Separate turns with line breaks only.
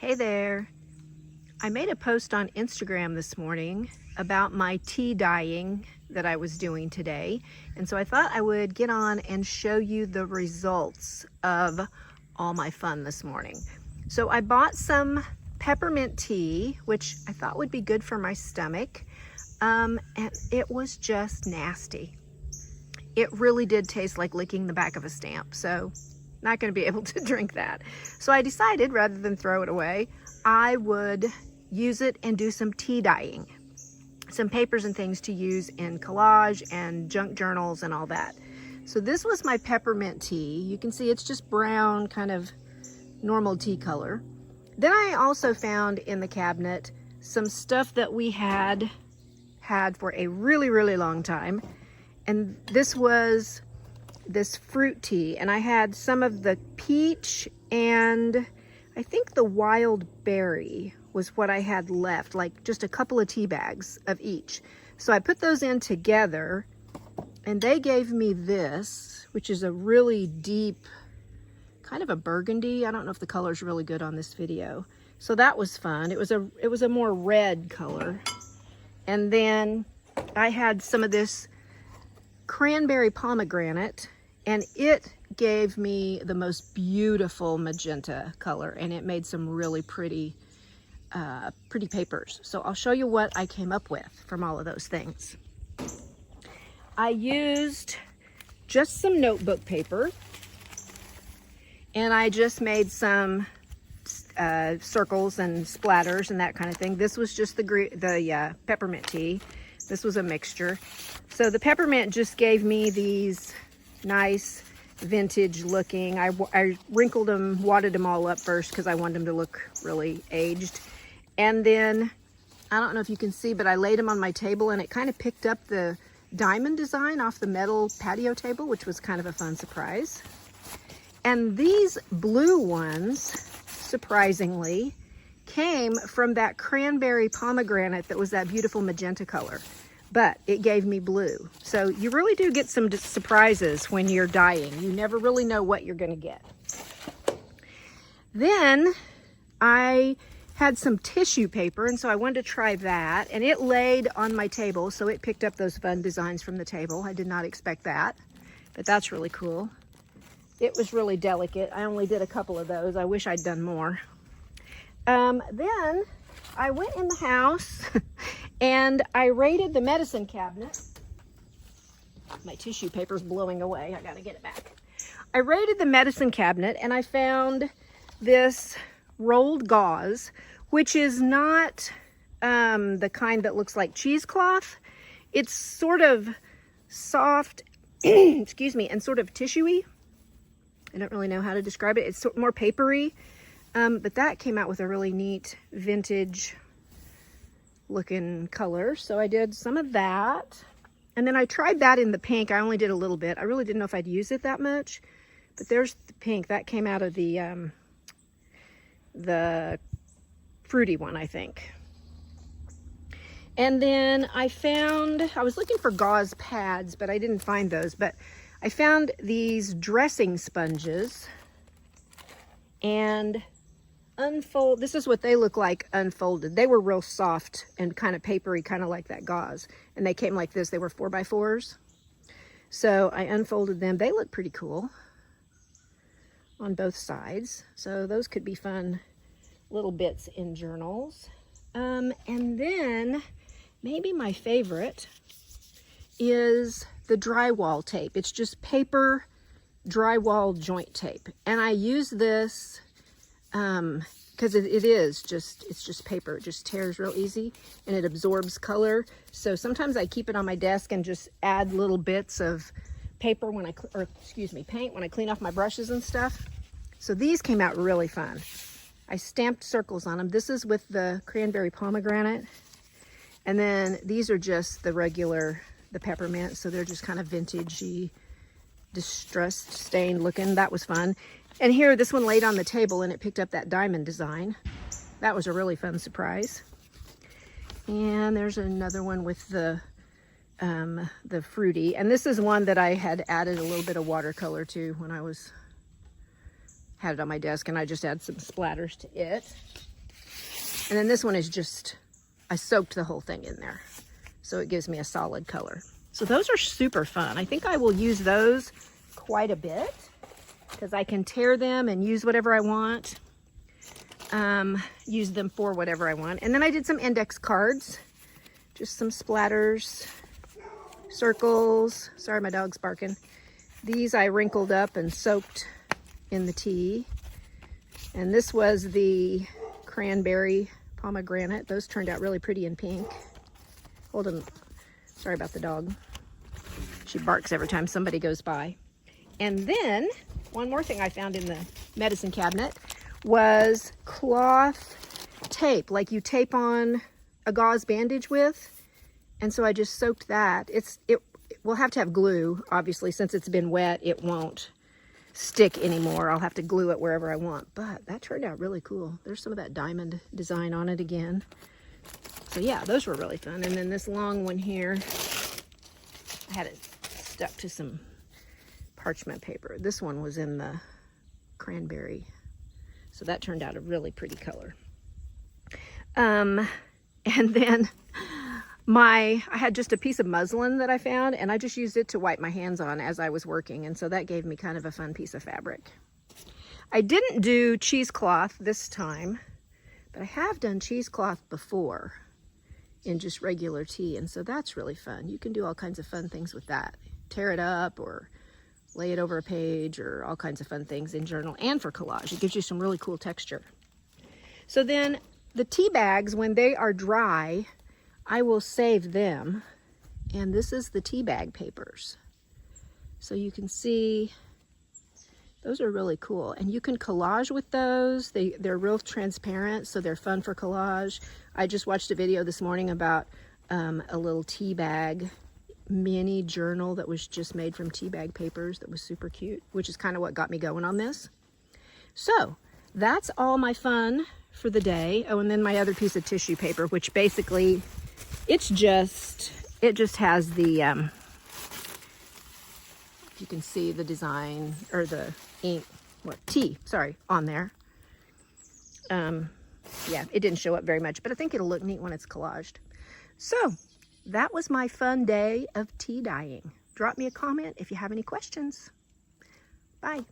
Hey there. I made a post on Instagram this morning about my tea dyeing that I was doing today. And so I thought I would get on and show you the results of all my fun this morning. So I bought some peppermint tea, which I thought would be good for my stomach. And it was just nasty. It really did taste like licking the back of a stamp. So not going to be able to drink that. So I decided rather than throw it away, I would use it and do some tea dyeing. Some papers and things to use in collage and junk journals and all that. So this was my peppermint tea. You can see it's just brown, kind of normal tea color. Then I also found in the cabinet some stuff that we had for a really, really long time. And this was this fruit tea, and I had some of the peach and I think the wild berry was what I had left, like just a couple of tea bags of each. So I put those in together and they gave me this, which is a really deep, kind of a burgundy. I don't know if the color is really good on this video. So that was fun. It was a more red color. And then I had some of this cranberry pomegranate, and it gave me the most beautiful magenta color, and it made some really pretty papers. So I'll show you what I came up with from all of those things. I used just some notebook paper, and I just made some circles and splatters and that kind of thing. This was just the peppermint tea. This was a mixture. So the peppermint just gave me these nice vintage looking. I wrinkled them, wadded them all up first because I wanted them to look really aged. And then, I don't know if you can see, but I laid them on my table and it kind of picked up the diamond design off the metal patio table, which was kind of a fun surprise. And these blue ones, surprisingly, came from that cranberry pomegranate that was that beautiful magenta color. But it gave me blue. So you really do get some surprises when you're dyeing. You never really know what you're going to get. Then I had some tissue paper, and so I wanted to try that. And it laid on my table, so it picked up those fun designs from the table. I did not expect that, but that's really cool. It was really delicate. I only did a couple of those. I wish I'd done more. Then I went in the house and I raided the medicine cabinet. My tissue paper's blowing away. I gotta get it back. I raided the medicine cabinet and I found this rolled gauze, which is not the kind that looks like cheesecloth. It's sort of soft, excuse me, and sort of tissuey. I don't really know how to describe it. It's more papery. But that came out with a really neat vintage looking color. So I did some of that. And then I tried that in the pink. I only did a little bit. I really didn't know if I'd use it that much. But there's the pink. That came out of the fruity one, I think. And then I was looking for gauze pads, but I didn't find those. But I found these dressing sponges. And this is what they look like unfolded. They were real soft and kind of papery, kind of like that gauze. And they came like this. They were 4x4s. So I unfolded them. They look pretty cool on both sides. So those could be fun little bits in journals. And then maybe my favorite is the drywall tape. It's just paper drywall joint tape. And I use this because it's just paper. It just tears real easy and it absorbs color. So sometimes I keep it on my desk and just add little bits of paper paint when I clean off my brushes and stuff. So these came out really fun. I stamped circles on them. This is with the cranberry pomegranate. And then these are just the peppermint. So they're just kind of vintagey, distressed, stained looking. That was fun. And here, this one laid on the table and it picked up that diamond design. That was a really fun surprise. And there's another one with the fruity. And this is one that I had added a little bit of watercolor to when I had it on my desk, and I just add some splatters to it. And then this one is just, I soaked the whole thing in there. So it gives me a solid color. So those are super fun. I think I will use those quite a bit because I can tear them and use whatever I want. Use them for whatever I want. And then I did some index cards, just some splatters, circles. Sorry, my dog's barking. These I wrinkled up and soaked in the tea. And this was the cranberry pomegranate. Those turned out really pretty in pink. Hold on. Sorry about the dog. She barks every time somebody goes by. And then one more thing I found in the medicine cabinet was cloth tape, like you tape on a gauze bandage with. And so I just soaked that. It will have to have glue, obviously, since it's been wet, it won't stick anymore. I'll have to glue it wherever I want, but that turned out really cool. There's some of that diamond design on it again. So yeah, those were really fun. And then this long one here, I had it stuck to some parchment paper. This one was in the cranberry. So that turned out a really pretty color. And then I had just a piece of muslin that I found, and I just used it to wipe my hands on as I was working. And so that gave me kind of a fun piece of fabric. I didn't do cheesecloth this time, but I have done cheesecloth before in just regular tea. And so that's really fun. You can do all kinds of fun things with that. Tear it up or lay it over a page or all kinds of fun things in journal and for collage. It gives you some really cool texture. So then the tea bags, when they are dry, I will save them. And this is the tea bag papers. So you can see those are really cool. And you can collage with those. They're real transparent, so they're fun for collage. I just watched a video this morning about a little tea bag mini journal that was just made from tea bag papers that was super cute, which is kind of what got me going on this. So that's all my fun for the day. Oh, and then my other piece of tissue paper, which basically it just has the if you can see the design or the ink, tea, sorry, on there. Yeah, it didn't show up very much, but I think it'll look neat when it's collaged. So that was my fun day of tea dyeing. Drop me a comment if you have any questions. Bye.